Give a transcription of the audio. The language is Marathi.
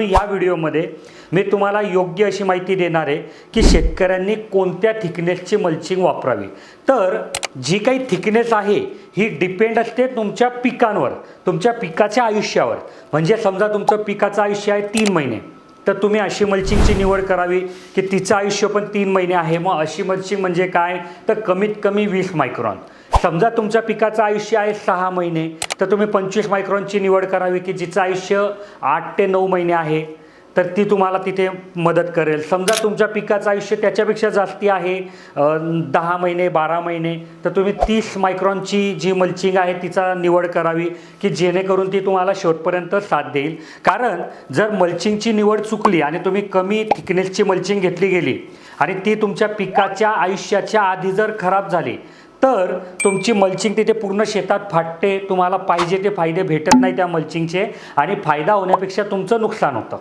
या व्हिडिओमध्ये मी तुम्हाला योग्य अशी माहिती देणार आहे की शेतकऱ्यांनी कोणत्या थिकनेसची मल्चिंग वापरावी। तर जी काही थिकनेस आहे ही डिपेंड असते तुमच्या पिकांवर, तुमच्या पिकाच्या आयुष्यावर। म्हणजे समजा तुमचं पिकाचं आयुष्य आहे 3 महिने, तर तुम्ही अशी मल्चिंगची निवड करावी की तिचं आयुष्य पण 3 महिने आहे। मग अशी मल्चिंग म्हणजे काय, तर कमीत कमी 20 मायक्रॉन। समजा तुमच्या पिकाचं आयुष्य आहे 6 महिने, तर तुम्ही 25 मायक्रॉनची निवड करावी की जिचं आयुष्य 8 ते 9 महिने आहे, तर ती तुम्हाला तिथे मदत करेल। समजा तुमच्या पिकाचं आयुष्य त्याच्यापेक्षा जास्ती आहे 10 महिने 12 महिने, तर तुम्ही 30 मायक्रॉनची जी मल्चिंग आहे तिचा निवड करावी की जेणेकरून ती तुम्हाला शेवटपर्यंत साथ देईल। कारण जर मल्चिंगची निवड चुकली आणि तुम्ही कमी थिकनेसची मल्चिंग घेतली गेली आणि ती तुमच्या पिकाच्या आयुष्याच्या आधी जर खराब झाली, तर तुमची मल्चिंग तिथे पूर्ण शेतात फाटते, तुम्हाला पाहिजे ते फायदे भेटत नाही त्या मल्चिंगचे आणि फायदा होण्यापेक्षा तुमचं नुकसान होतं।